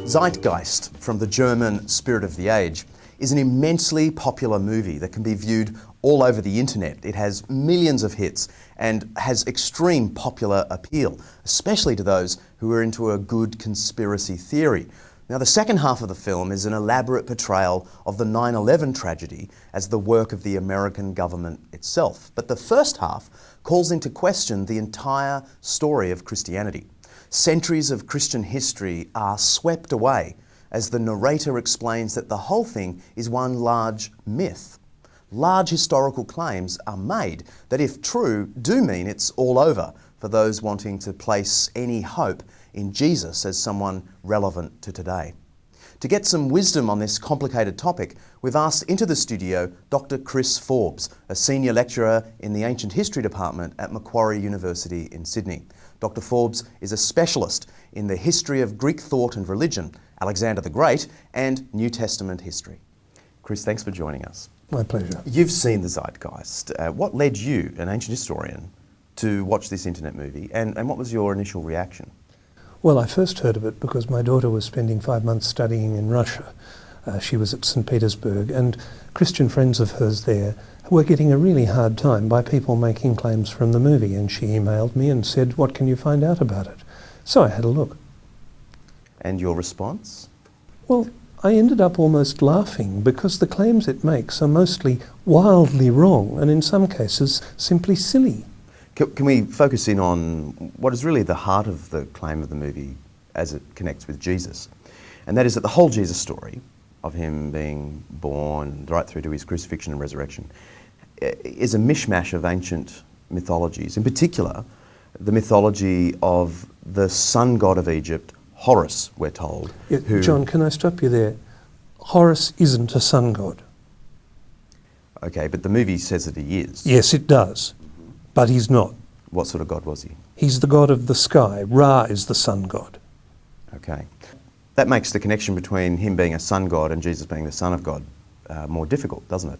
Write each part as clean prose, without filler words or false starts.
Zeitgeist, from the German Spirit of the Age, is an immensely popular movie that can be viewed all over the internet. It has millions of hits and has extreme popular appeal, especially to those who are into a good conspiracy theory. Now, the second half of the film is an elaborate portrayal of the 9/11 tragedy as the work of the American government itself. But the first half calls into question the entire story of Christianity. Centuries of Christian history are swept away as the narrator explains that the whole thing is one large myth. Large historical claims are made that, if true, do mean it's all over for those wanting to place any hope in Jesus as someone relevant to today. To get some wisdom on this complicated topic, we've asked into the studio Dr. Chris Forbes, a senior lecturer in the Ancient History Department at Macquarie University in Sydney. Dr. Forbes is a specialist in the history of Greek thought and religion, Alexander the Great, and New Testament history. Chris, thanks for joining us. My pleasure. You've seen the Zeitgeist. What led you, an ancient historian, to watch this internet movie, and what was your initial reaction? Well, I first heard of it because my daughter was spending 5 months studying in Russia. She was at St. Petersburg, and Christian friends of hers there were getting a really hard time by people making claims from the movie, and she emailed me and said, "What can you find out about it?" So I had a look. And your response? Well, I ended up almost laughing because the claims it makes are mostly wildly wrong and in some cases simply silly. Can we focus in on what is really the heart of the claim of the movie as it connects with Jesus? And that is that the whole Jesus story of him being born right through to his crucifixion and resurrection is a mishmash of ancient mythologies, in particular the mythology of the sun god of Egypt, Horus, we're told. Yeah, John, can I stop you there? Horus isn't a sun god. Okay, but the movie says that he is. Yes, it does, but he's not. What sort of god was he? He's the god of the sky. Ra is the sun god. Okay. That makes the connection between him being a sun god and Jesus being the son of God more difficult, doesn't it?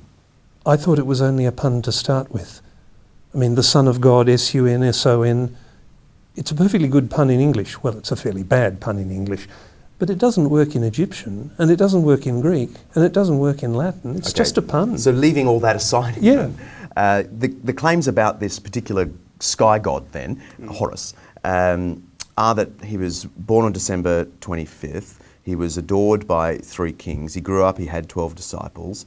I thought it was only a pun to start with. I mean, the son of God, S-U-N-S-O-N, it's a perfectly good pun in English. Well, it's a fairly bad pun in English, but it doesn't work in Egyptian, and it doesn't work in Greek, and it doesn't work in Latin. It's Okay. just a pun. So leaving all that aside, Yeah. the claims about this particular sky god then, Horus, are that he was born on December 25th, he was adored by 3 kings, he grew up, he had 12 disciples,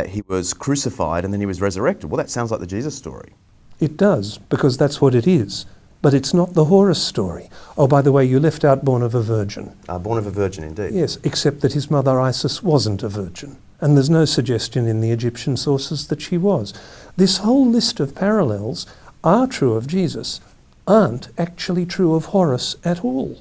he was crucified and then he was resurrected. Well, that sounds like the Jesus story. It does, because that's what it is. But it's not the Horus story. Oh, by the way, you left out born of a virgin. Born of a virgin, indeed. Yes, except that his mother Isis wasn't a virgin. And there's no suggestion in the Egyptian sources that she was. This whole list of parallels are true of Jesus, aren't actually true of Horus at all.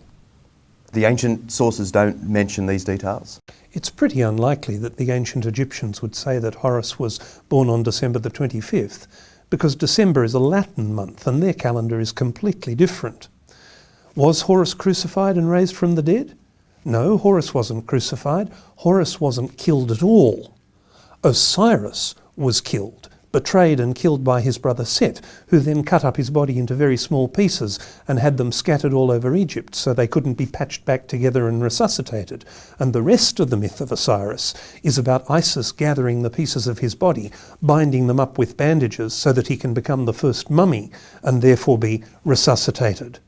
The ancient sources don't mention these details? It's pretty unlikely that the ancient Egyptians would say that Horus was born on December the 25th, because December is a Latin month and their calendar is completely different. Was Horus crucified and raised from the dead? No, Horus wasn't crucified. Horus wasn't killed at all. Osiris was killed, betrayed and killed by his brother Set, who then cut up his body into very small pieces and had them scattered all over Egypt so they couldn't be patched back together and resuscitated. And the rest of the myth of Osiris is about Isis gathering the pieces of his body, binding them up with bandages so that he can become the first mummy and therefore be resuscitated.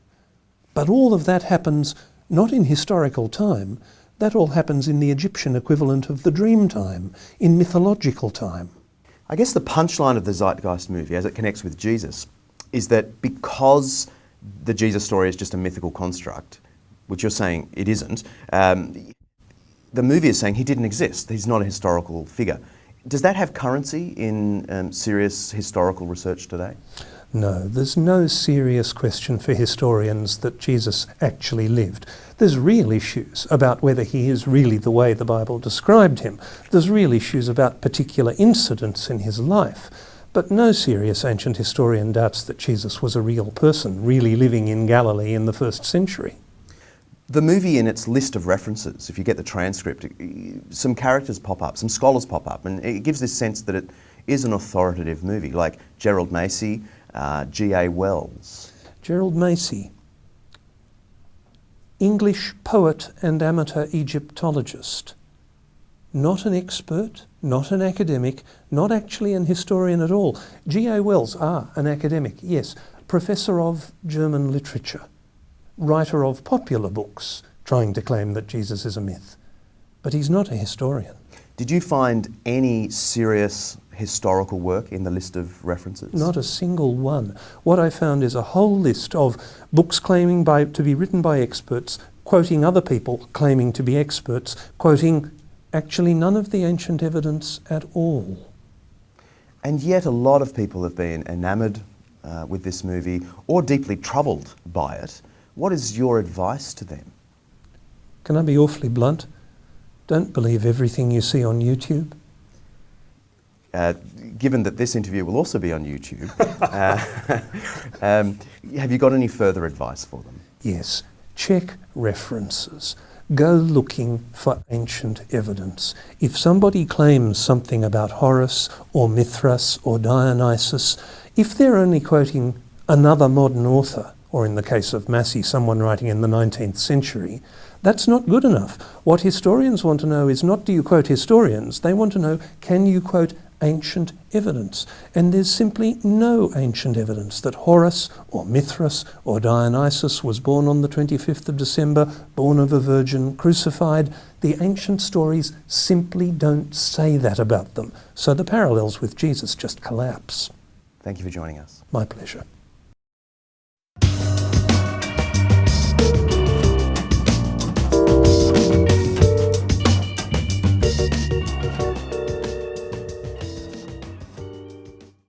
But all of that happens not in historical time, that all happens in the Egyptian equivalent of the dream time, in mythological time. I guess the punchline of the Zeitgeist movie, as it connects with Jesus, is that because the Jesus story is just a mythical construct, which you're saying it isn't, the movie is saying he didn't exist. He's not a historical figure. Does that have currency in serious historical research today? No, there's no serious question for historians that Jesus actually lived. There's real issues about whether he is really the way the Bible described him. There's real issues about particular incidents in his life. But no serious ancient historian doubts that Jesus was a real person, really living in Galilee in the 1st century. The movie, in its list of references, if you get the transcript, some characters pop up, some scholars pop up, and it gives this sense that it is an authoritative movie, like Gerald Macy, G.A. Wells. Gerald Macy English poet and amateur Egyptologist. Not an expert, not an academic, not actually an historian at all. G.A. Wells, an academic, yes. Professor of German literature. Writer of popular books, trying to claim that Jesus is a myth. But he's not a historian. Did you find any serious historical work in the list of references? Not a single one. What I found is a whole list of books claiming to be written by experts, quoting other people claiming to be experts, quoting actually none of the ancient evidence at all. And yet a lot of people have been enamoured with this movie or deeply troubled by it. What is your advice to them? Can I be awfully blunt? Don't believe everything you see on YouTube. Given that this interview will also be on YouTube, have you got any further advice for them? Yes. Check references. Go looking for ancient evidence. If somebody claims something about Horus or Mithras or Dionysus, if they're only quoting another modern author, or in the case of Massey, someone writing in the 19th century, that's not good enough. What historians want to know is not do you quote historians, they want to know can you quote ancient evidence. And there's simply no ancient evidence that Horus or Mithras or Dionysus was born on the 25th of December, born of a virgin, crucified. The ancient stories simply don't say that about them. So the parallels with Jesus just collapse. Thank you for joining us. My pleasure.